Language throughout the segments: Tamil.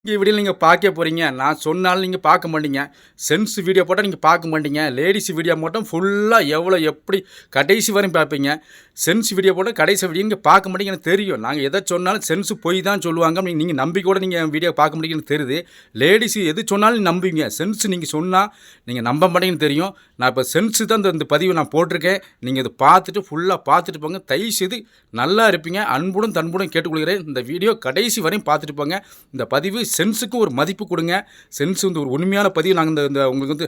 வீடியோ நீங்கள் பார்க்க போகிறீங்க. நான் சொன்னாலும் நீங்கள் பார்க்க மாட்டீங்க. சென்ஸ் வீடியோ போட்டால் நீங்கள் பார்க்க மாட்டீங்க. லேடிஸ் வீடியோ மட்டும் ஃபுல்லாக எவ்வளோ எப்படி கடைசி வரையும் பார்ப்பீங்க. சென்ஸ் வீடியோ போட்டால் கடைசி வீடியோ நீங்கள் பார்க்க மாட்டீங்க. எனக்கு தெரியும். நாங்கள் எதை சொன்னாலும் சென்ஸ் போய் தான் சொல்லுவாங்க. நீங்கள் நம்பி கூட நீங்கள் வீடியோ பார்க்க மாட்டீங்கன்னு தெரியுது. லேடிஸ் எது சொன்னாலும் நம்புவீங்க. சென்ஸ் நீங்கள் சொன்னால் நீங்கள் நம்ப மாட்டீங்கன்னு தெரியும். நான் இப்போ சென்ஸு தான் இந்த பதிவை நான் போட்டிருக்கேன். நீங்கள் இதை பார்த்துட்டு ஃபுல்லாக பார்த்துட்டு போங்க. தயவுசெய்து நல்லா இருப்பீங்க. அன்புடன் தன்புடன் கேட்டுக்கொள்கிறேன். இந்த வீடியோ கடைசி வரையும் பார்த்துட்டு போங்க. இந்த பதிவு சென்ஸுக்கு ஒரு மதிப்பு கொடுங்க. சென்ஸ் வந்து ஒரு உண்மையான பதிவு நாங்கள் இந்த உங்களுக்கு வந்து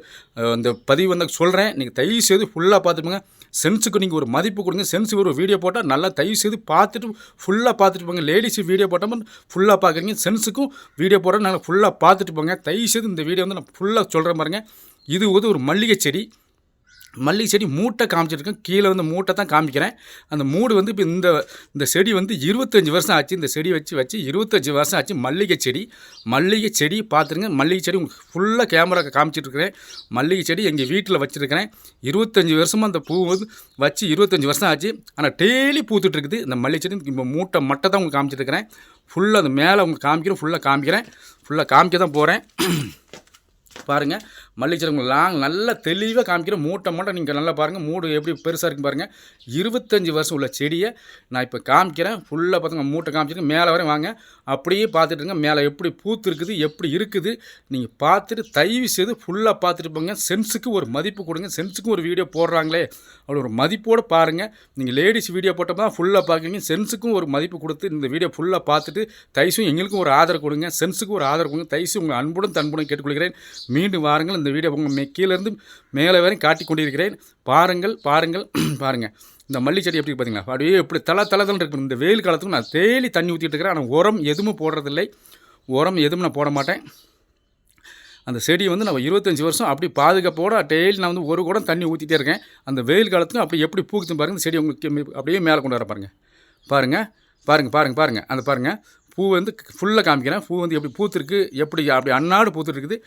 இந்த பதிவு வந்து சொல்கிறேன். நீங்கள் தயவு செய்து ஃபுல்லாக பார்த்துட்டுங்க. சென்ஸுக்கு நீங்கள் ஒரு மதிப்பு கொடுங்க. சென்ஸ் ஒரு வீடியோ போட்டால் நல்லா தயவு செய்து பார்த்துட்டு ஃபுல்லாக பார்த்துட்டு போங்க. லேடிஸ் வீடியோ போட்டால் ஃபுல்லாக பார்க்குறீங்க. சென்ஸுக்கும் வீடியோ போட்டால் நல்லா ஃபுல்லாக பார்த்துட்டு போங்க. தயவு செய்து இந்த வீடியோ வந்து நான் ஃபுல்லாக சொல்கிறேன் பாருங்க. இது வந்து ஒரு மல்லிகை செடி. மல்லிகை செடி மூட்டை காமிச்சிருக்கேன். கீழே வந்து மூட்டை தான் காமிக்கிறேன். அந்த மூடு வந்து இப்போ இந்த செடி வந்து 25 வருஷம் ஆச்சு. இந்த செடி வச்சு 25 வருஷம் ஆச்சு. மல்லிகை செடி பார்த்துருங்க. மல்லிகை செடி உங்களுக்கு ஃபுல்லாக கேமரா காமிச்சிட்ருக்கிறேன். மல்லிகை செடி எங்கள் வீட்டில் வச்சுருக்கிறேன். 25 வருஷமாக அந்த பூ வந்து வச்சு 25 வருஷம் ஆச்சு. ஆனால் டெய்லி பூத்துட்ருக்குது இந்த மல்லிகை செடி. இப்போ மூட்டை மட்டும் தான் உங்களுக்கு காமிச்சிட்ருக்கிறேன். ஃபுல்லாக அந்த மேலே உங்களுக்கு காமிக்கிறேன். ஃபுல்லாக காமிக்க தான் போகிறேன். பாருங்கள், மல்லிகை செடி நல்லா தெளிவாக காமிக்கிற மூட்டை நீங்கள் நல்லா பாருங்கள். மூடு எப்படி பெருசாக இருக்குது பாருங்கள். 25 வருஷம் உள்ள செடியை நான் இப்போ காமிக்கிறேன். ஃபுல்லாக பார்த்துங்க, மூட்டை காமிச்சிருக்கேன். மேலே வரை வாங்க, அப்படியே பார்த்துட்டுருங்க. மேலே எப்படி பூத்து இருக்குது, எப்படி இருக்குது நீங்கள் பார்த்துட்டு தயவு செய்து ஃபுல்லாக பார்த்துட்டு போங்க. சென்ஸுக்கு ஒரு மதிப்பு கொடுங்க. சென்ஸுக்கு ஒரு வீடியோ போடுறாங்களே அவ்வளோ ஒரு மதிப்போடு பாருங்கள். நீங்கள் லேடிஸ் வீடியோ போட்டப்போ தான் ஃபுல்லாக பார்க்குறீங்க. சென்ஸுக்கும் ஒரு மதிப்பு கொடுத்து இந்த வீடியோ ஃபுல்லாக பார்த்துட்டு தயவுசும் எங்களுக்கும் ஒரு ஆதரவு கொடுங்க. சென்ஸுக்கு ஒரு ஆதரவு கொடுங்க. தயவுசு உங்கள் அன்புடன் தன்புடன் கேட்டுக்கொள்கிறேன். மீண்டும் வாருங்கள். இந்த வீடியோ உங்கள் கீழேருந்து மேலே வரையும் காட்டி கொண்டிருக்கிறேன். பாருங்கள். இந்த மல்லிகை செடி எப்படி பார்த்தீங்களா, அப்படியே எப்படி தலை இருக்கு. இந்த வெயில் காலத்துக்கு நான் டெய்லி தண்ணி ஊற்றிட்டு இருக்கிறேன். ஆனால் உரம் எதுவும் போடுறதில்லை. உரம் எதுவும் நான் போட மாட்டேன். அந்த செடி வந்து நான் 25 வருஷம் அப்படி பாதுகாப்போடு டெய்லி நான் வந்து ஒரு குடம் தண்ணி ஊற்றிட்டே இருக்கேன். அந்த வெயில் காலத்துக்கும் அப்படி எப்படி பூக்குதுன்னு பாருங்கள். இந்த செடி உங்களுக்கு அப்படியே மேலே கொண்டு வர பாருங்கள். அந்த பாருங்கள், பூ வந்து ஃபுல்லாக காமிக்கிறேன். பூ வந்து எப்படி பூத்துருக்கு, எப்படி அப்படி அன்னாடு பூத்துட்ருக்குது.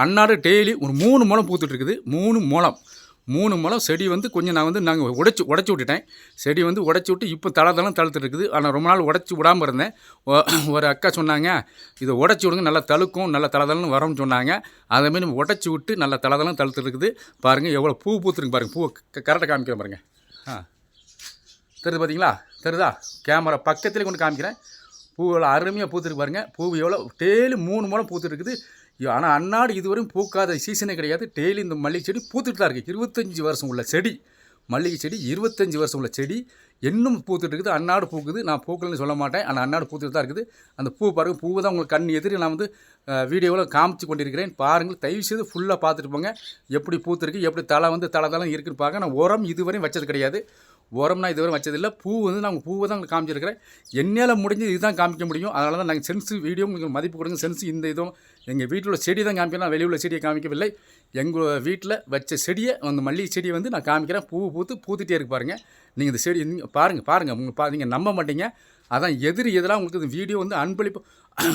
அன்னாடு டெய்லி ஒரு 3 முழம் பூத்துட்ருக்குது. 3 முழம் செடி வந்து கொஞ்சம் நாங்கள் உடைச்சி விட்டுட்டேன். செடி வந்து உடைச்சி விட்டு இப்போ தளர்த்துட்டு இருக்குது. ஆனால் ரொம்ப நாள் உடைச்சி விடாமல் இருந்தேன். ஒரு அக்கா சொன்னாங்க, இதை உடைச்சி விடுங்க, நல்லா தழுக்கும், நல்லா தளதளன்னு வரும்னு சொன்னாங்க. அதேமாதிரி நம்ம உடைச்சி விட்டு நல்லா தளத்துட்டு இருக்குது. பாருங்கள் எவ்வளோ பூ பூத்துருக்கு பாருங்கள். பூ கரெக்டாக காமிக்கிறேன் பாருங்கள். தெரியுது பார்த்தீங்களா? தெரியுதா? கேமரா பக்கத்துலேயே கொண்டு காமிக்கிறேன். பூவெல்லாம் அருமையாக பூத்துருக்கு பாருங்கள். பூ எவ்வளோ டெய்லி 3 முழம் பூத்துருக்குது. ஆனால் அன்னாடு இதுவரையும் பூக்காத சீசனே கிடையாது. டெய்லி இந்த மல்லிகை செடி பூத்துட்டு தான் இருக்குது. 25 வருஷம் உள்ள செடி. மல்லிகை செடி 25 வருஷம் உள்ள செடி இன்னும் பூத்துட்டு இருக்குது. அன்னாடு பூக்குது. நான் பூக்கலன்னு சொல்ல மாட்டேன். ஆனால் அன்னாடு பூத்துட்டு தான் இருக்குது. அந்த பூ பாருங்கள். பூவை தான் உங்களுக்கு கண் எதிரி நான் வந்து வீடியோவில் காமிச்சு கொண்டிருக்கிறேன். பாருங்கள், தயவுசெய்து ஃபுல்லாக பார்த்துட்டு போங்க. எப்படி பூத்துருக்கு, எப்படி தலை இருக்குன்னு பார்க்க. நான் உரம் இதுவரையும் வச்சது கிடையாது. உரம்னா இதுவரை வச்சதில்லை. பூ வந்து நாங்கள் பூவை தான் காமிச்சிருக்கிறேன். என்னால் முடிஞ்சு இதுதான் காமிக்க முடியும். அதனால தான் நாங்கள் சென்ஸு வீடியோ உங்களுக்கு மதிப்பு கொடுங்க. சென்ஸு இந்த இதுவும் எங்கள் வீட்டில் உள்ள செடி தான் காமிக்கிறேன். வெளியுள்ள செடியை காமிக்கவில்லை. எங்கள் வீட்டில் வச்ச செடியை அந்த மல்லிகை செடியை வந்து நான் காமிக்கிறேன். பூத்துட்டே இருக்கு பாருங்கள். நீங்கள் இந்த செடி பாருங்கள் நீங்கள் நம்ப மாட்டீங்க. அதான் எதிராக உங்களுக்கு இந்த வீடியோ வந்து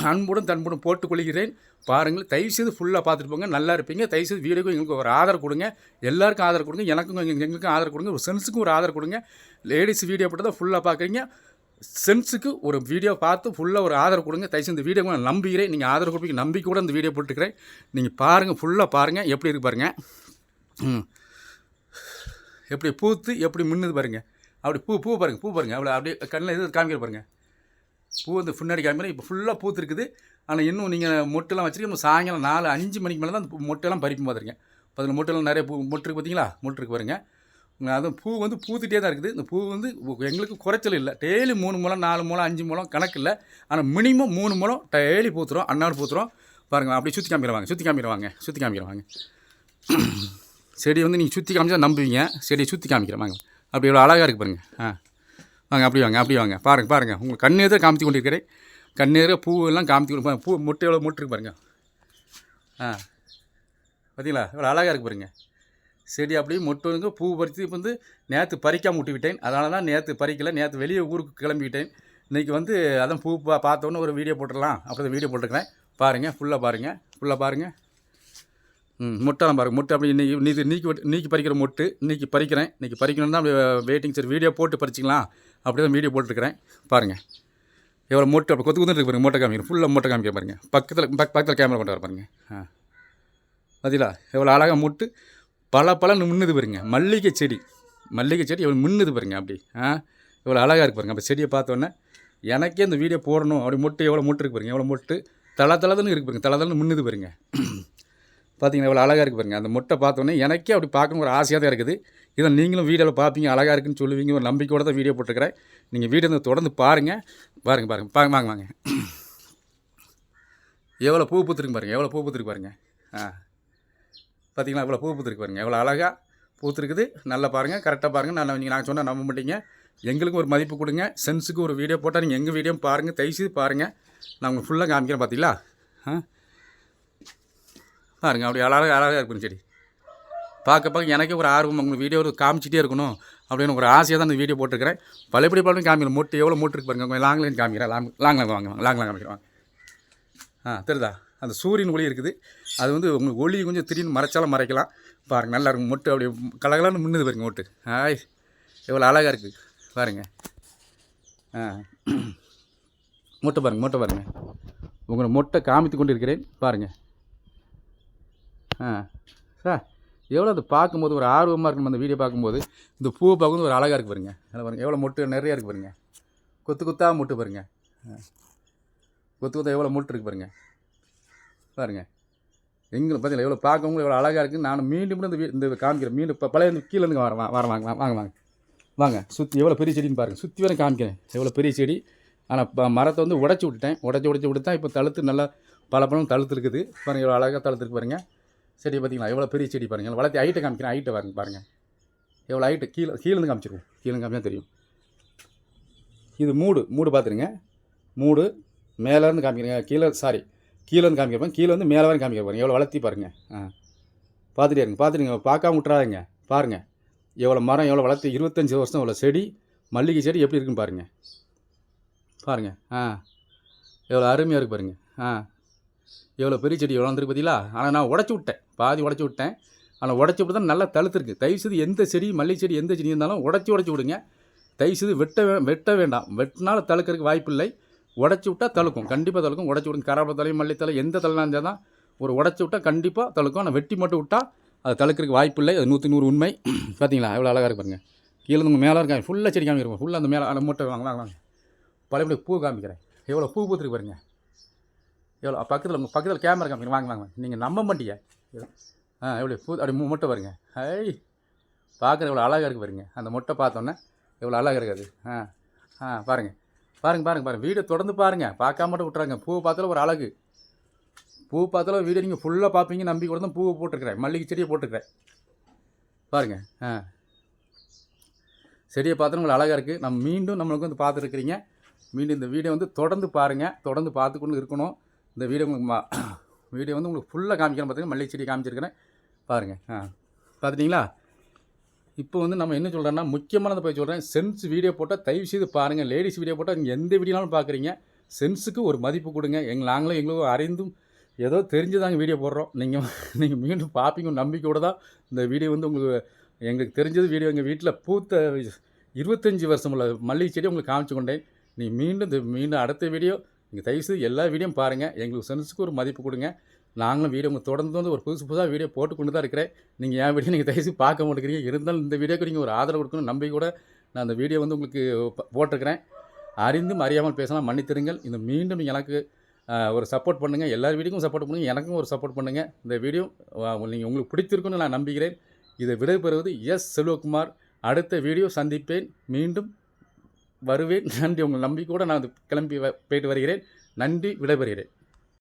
அன்புடன் தன்புடன் போட்டுக்கொள்கிறேன். பாருங்கள், தயவுசெய்து ஃபுல்லாக பார்த்துட்டு போங்க. நல்லா இருப்பீங்க. தயவுசெய்து வீடியோக்கு எங்களுக்கு ஒரு ஆதரவு கொடுங்க. எல்லாருக்கும் ஆதரவு கொடுங்க. எங்களுக்கும் ஆதரவு கொடுங்க. ஒரு சென்ஸுக்கும் ஒரு ஆதரவு கொடுங்க. லேடிஸ் வீடியோ போட்டு தான் ஃபுல்லாக பார்க்குறீங்க. சென்ஸுக்கு ஒரு வீடியோ பார்த்து ஃபுல்லாக ஒரு ஆதரவு கொடுங்க. தயவுசெய்து இந்த வீடியோ நான் நம்புகிறேன். நீங்கள் ஆதரவு கொடுப்பீங்க நம்பி கூட இந்த வீடியோ போட்டுக்கிறேன். நீங்கள் பாருங்கள், ஃபுல்லாக பாருங்கள் எப்படி இருக்கு பாருங்கள். எப்படி பூத்து எப்படி மின்னுது பாருங்கள். அப்படி பூ பாருங்கள். அவ்வளோ அப்படியே கண்ணில் இது காமிக்கிற பாருங்கள். பூ வந்து முன்னாடி காமிக்கிறேன். இப்போ ஃபுல்லாக பூத்துருக்குது. ஆனால் இன்னும் நீங்கள் மொட்டெல்லாம் வச்சுருக்கீங்க. சாயங்காலம் 4-5 மணிக்கு மேலே தான் மொட்டெல்லாம் பறிக்கும் பார்த்துருக்கேன். அதில் மொட்டெல்லாம் நிறைய மொட்டு இருக்குது பார்த்தீங்களா? மொட்டு இருக்கு பாருங்கள். அதுவும் பூ வந்து பூத்துட்டே தான் இருக்குது. இந்த பூ வந்து எங்களுக்கு குறைச்சல் இல்லை. டெய்லி 3 முழம் 4 முழம் 5 முழம் கணக்கு இல்லை. ஆனால் மினிமம் 3 முழம் டெய்லி பூத்துரும். அன்னாடு பூத்துரும் பாருங்கள். அப்படி சுற்றி காமிக்கிறவாங்க. செடி வந்து நீங்கள் சுற்றி காமிச்சா நம்புவீங்க. செடியை சுற்றி காமிக்கிறேன். அப்படி எவ்வளோ அழகாக இருக்குது பாருங்கள். அப்படி வாங்க. பாருங்கள். உங்களுக்கு கண்ணெதிராக காமித்து கொண்டிருக்கிறேன். கண்ணெதிராக பூவெல்லாம் காமித்து பூ மொட்டை எவ்வளோ மொட்டு இருக்கு பாருங்கள். பார்த்தீங்களா? எவ்வளோ அழகாக இருக்குது பாருங்கள். செடி அப்படியே மொட்டு பூ பறித்து இப்போ வந்து நேற்று பறிக்காமல் விட்டு விட்டேன். அதனால தான் நேற்று பறிக்கலை. நேற்று வெளியே ஊருக்கு கிளம்பிவிட்டேன். இன்றைக்கி வந்து அதான் பூ பார்த்தோன்னே ஒரு வீடியோ போட்டுடலாம். அப்படி வீடியோ போட்டுருக்கிறேன். பாருங்கள், ஃபுல்லாக பாருங்கள். மொட்டெல்லாம் பாருங்கள். மொட்டை அப்படி நீக்கி பறிக்கிற மொட்டு இன்றைக்கி பறிக்கணும்னு தான் அப்படி வெயிட்டிங். சரி, வீடியோ போட்டு பறிச்சிக்கலாம் அப்படி தான் வீடியோ போட்டுருக்கிறேன். பாருங்கள், எவ்வளோ மொட்டை அப்படி கொத்து கொத்துட்டு இருக்கு பாருங்க, மொட்டை காமிக்கிறேன், ஃபுல்லாக மொட்டை காமிக்க பாருங்க. பக்கத்தில் கேமரா கொண்டு வர பாருங்க. பார்த்தீங்களா எவ்வளோ அழகாக மொட்டு பல மின்னுது பாருங்க. மல்லிகை செடி எவ்வளோ மின்னுது பாருங்க. அப்படி எவ்வளோ அழகாக இருக்கு பாருங்க. அப்போ செடியை பார்த்தோன்னே எனக்கே இந்த வீடியோ போடணும். அப்படி மொட்டு எவ்வளோ மொட்டு இருக்கு பாருங்க, எவ்வளோ மொட்டு தளன்னு இருக்கு பாருங்க, தளன்னு மின்னுது பாருங்க. பார்த்தீங்கன்னா எவ்வளோ அழகாக இருக்குது பாருங்க. அந்த மொட்டை பார்த்தோன்னே எனக்கே அப்படி பார்க்கணும் ஒரு ஆசையாக தான் இருக்குது. இதை நீங்களும் வீடியோவில் பார்ப்பீங்க, அழகாக இருக்குன்னு சொல்லுவீங்க. ஒரு நம்பிக்கையோடு தான் வீடியோ போட்டுருக்கிறேன். நீங்கள் வீடியோ தொடர்ந்து பாருங்கள். வாங்க எவ்வளோ பூ பூத்துருக்கு பாருங்கள், எவ்வளோ பூ பூத்துருக்கு பாருங்கள். பார்த்தீங்களா எவ்வளோ பூ பூத்துருக்கு பாருங்கள், எவ்வளோ அழகாக பூத்துருக்குது. நல்லா பாருங்கள், கரெக்டாக பாருங்கள். நாங்கள் சொன்னால் நம்ப மாட்டீங்க. எங்களுக்கும் ஒரு மதிப்பு கொடுங்க. சென்ஸுக்கு ஒரு வீடியோ போட்டால் நீங்கள் எங்கள் வீடியோ பாருங்கள், தயவுசெய்து பாருங்கள். நான் உங்களுக்கு ஃபுல்லாக காமிக்கிறேன். பார்த்தீங்களா பாருங்கள், அப்படி அழகாக இருக்கும் செடி. பார்க்க எனக்கே ஒரு ஆர்வம், உங்களுக்கு வீடியோ காமிச்சிட்டே இருக்கணும் அப்படின்னு ஒரு ஆசையாக தான் இந்த வீடியோ போட்டுருக்கிறேன். பழையபடி பாலும் காமிக்கிறேன். மொட்டு எவ்வளோ மொட்டு இருக்கு பாருங்க. கொஞ்சம் லாங்லைன் காமிக்கிறேன். லாங்லாம் காமிக்கிறேன். தெரியுதா அந்த சூரியன் ஒளி இருக்குது. அது வந்து உங்களுக்கு ஒளி கொஞ்சம் திடீர்னு மறைச்சாலும் மறைக்கலாம். பாருங்கள் நல்லா இருக்கும். மொட்டு அப்படி கலகலான்னு மின்னுது பாருங்க மொட்டு. எவ்வளோ அழகாக இருக்குது பாருங்கள். மொட்டை பாருங்கள். உங்களை மொட்டை காமித்து கொண்டு இருக்கிறேன் பாருங்கள். சார் எவ்வளோ அது பார்க்கும்போது ஒரு ஆர்வமாக இருக்கணும். அந்த வீடியோ பார்க்கும்போது இந்த பூவை பார்க்கும்போது ஒரு அழகாக இருக்குது பாருங்க. அதில் பாருங்கள் எவ்வளோ மொட்டு நிறையா இருக்குது பாருங்க. கொத்தாக மொட்டு பாருங்கள். கொத்து எவ்வளோ மொட்டு இருக்குது பாருங்கள். எங்களுக்கு பார்த்தீங்களா எவ்வளோ பார்க்கவும் எவ்வளோ அழகாக இருக்குது. நான் மீண்டும் இந்த காமிக்கிறேன். மீண்டும் பழைய கீழேருந்து வாங்க சுற்றி எவ்வளோ பெரிய செடின்னு பாருங்கள். சுற்றி வரை காமிக்கிறேன் எவ்வளோ பெரிய செடி. ஆனால் மரத்தை வந்து உடச்சி விட்டு தான் இப்போ தழுத்து நல்லா பல தழுத்து இருக்குது பாருங்கள். எவ்வளோ அழகாக தழுத்துருக்கு பாருங்கள். செடி பார்த்தீங்களா எவ்வளோ பெரிய செடி பாருங்கள். வளர்த்தி ஹைட்டை காமிக்கிறேன். ஹைட்டை பாருங்கள் எவ்வளோ ஹைட்டு. கீழேருந்து காமிச்சிருவோம். காமிச்சா தெரியும். இது மூடு பார்த்துருங்க. மூடு மேலேருந்து காமிக்கிறேங்க. கீழேருந்து காமிக்கிறப்ப கீழே வந்து மேலே வரைக்கும் காமிக்கிற பாருங்கள். எவ்வளோ வளர்த்தி பாருங்கள். பார்த்துட்டுங்க பார்க்காம விட்றாதுங்க. பாருங்கள் எவ்வளோ மரம் எவ்வளோ வளர்த்தி 25 வருஷம் எவ்வளோ செடி மல்லிகை செடி எப்படி இருக்குன்னு பாருங்கள். எவ்வளோ அருமையாக இருக்குது பாருங்கள். எவ்வளோ பெரிய செடி வளர்ந்துருக்கு பார்த்தீங்களா. ஆனால் நான் பாதி உடச்சி விட்டேன். ஆனால் உடச்சி விட்டு தான் நல்லா தழுத்துருக்கு. தயவுசெய்து எந்த செடி மல்லிகை செடி எந்த செடி இருந்தாலும் உடச்சி விடுங்க. தயவுசெய்து வெட்ட வேண்டாம். வெட்டினாலும் தழுக்கிறதுக்கு வாய்ப்பு இல்லை. உடச்சி விட்டால் தழுக்கும், கண்டிப்பாக தழுக்கும். உடச்சி விடுங்க. கராப்பத்தலை மல்லித்தலை எந்த தலைனா இருந்தால் தான் ஒரு உடச்சி விட்டால் கண்டிப்பாக தழுக்கும். ஆனால் வெட்டி மட்டும் விட்டால் அது தழுக்கிறதுக்கு வாய்ப்பு இல்லை. அது 100 உண்மை. பார்த்தீங்களா எவ்வளோ அழகாக இருக்கு பாருங்க. கீழே உங்கள் மேலே இருக்காங்க ஃபுல்லாக செடி காமிக்கிறோம். ஃபுல்லாக அந்த மேலே அந்த மூட்டை வாங்க பழையபடி பூ காமிக்கிறேன். எவ்வளோ பூ பூத்துருக்கு பாருங்க. எவ்வளோ பக்கத்தில் கேமரா காமிக்கிறேன். வாங்க நீங்கள் நம்ப மாட்டீங்க. எவ்வளோ பூ அப்படி மூட்டை பாருங்க. பார்க்குற எவ்வளோ அழகாக இருக்குது பாருங்க. அந்த மொட்டை பார்த்தோன்னே எவ்வளோ அழகாக இருக்காது. பாருங்க வீடியோ தொடர்ந்து பாருங்கள். பார்க்காம மட்டும் விட்றாங்க. பூ பார்த்தாலும் ஒரு அழகு. பூ பார்த்தாலும் வீடியோ நீங்கள் ஃபுல்லாக பார்ப்பீங்க. நம்பி கூட தான் பூவை போட்டுருக்கிறேன். மல்லிகை செடியை போட்டுருக்கிறேன் பாருங்கள். செடியை பார்த்தா உங்களுக்கு அழகாக இருக்குது. நம்மளுக்கு வந்து பார்த்துருக்குறீங்க. மீண்டும் இந்த வீடியோ வந்து தொடர்ந்து பாருங்கள். தொடர்ந்து பார்த்து கொண்டு இருக்கணும். இந்த வீடியோ வந்து உங்களுக்கு ஃபுல்லாக காமிக்கிறேன். பார்த்தீங்கன்னா மல்லிகை செடி காமிச்சிருக்கிறேன் பாருங்கள். பார்த்துட்டிங்களா. இப்போ வந்து நம்ம என்ன சொல்கிறோன்னா முக்கியமானதை போய் சொல்கிறேன். சென்ஸ் வீடியோ போட்டால் தயவு செய்து பாருங்கள். லேடிஸ் வீடியோ போட்டால் நீங்கள் எந்த வீடியோனாலும் பார்க்குறீங்க. சென்ஸுக்கு ஒரு மதிப்பு கொடுங்க. நாங்களும் அறிந்தும் ஏதோ தெரிஞ்சுதாங்க வீடியோ போடுறோம். நீங்கள் மீண்டும் பார்ப்பீங்க நம்பிக்கையோடு தான் இந்த வீடியோ வந்து உங்களுக்கு எங்களுக்கு தெரிஞ்சது வீடியோ. எங்கள் வீட்டில் பூத்த 25 வருஷம் உள்ள மல்லிகை செடி உங்களுக்கு காமிச்சு கொண்டேன். மீண்டும் அடுத்த வீடியோ நீங்கள் தயவுசெய்து எல்லா வீடியோவும் பாருங்கள். எங்களுக்கு சென்ஸுக்கு ஒரு மதிப்பு கொடுங்க. நாங்களும் வீடியோ உங்களுக்கு தொடர்ந்து வந்து ஒரு புதுசாக வீடியோ போட்டு கொண்டு தான் இருக்கிறேன். நீங்கள் என் வீடியோ நீங்கள் தயவுசெய்து பார்க்க மாட்டேங்கிறீங்க. இருந்தாலும் இந்த வீடியோக்கு நீங்கள் ஒரு ஆதரவு கொடுக்கணும் நம்பி கூட நான் அந்த வீடியோ வந்து உங்களுக்கு போட்டிருக்கிறேன். அறிந்தும் அறியாமல் பேசலாம், மன்னித்திருங்கள். இந்த மீண்டும் நீங்கள் எனக்கு ஒரு சப்போர்ட் பண்ணுங்கள். எல்லார் வீடியோக்கும் சப்போர்ட் பண்ணுங்கள். எனக்கும் ஒரு சப்போர்ட் பண்ணுங்கள். இந்த வீடியோ உங்களுக்கு பிடித்திருக்குன்னு நான் நம்புகிறேன். இதை விடைபெறுவது எஸ் செல்வகுமார். அடுத்த வீடியோ சந்திப்பேன். மீண்டும் வருவேன். நன்றி. உங்கள் நம்பிக்கையோடு நான் கிளம்பி போயிட்டு வருகிறேன். நன்றி. விடைபெறுகிறேன்.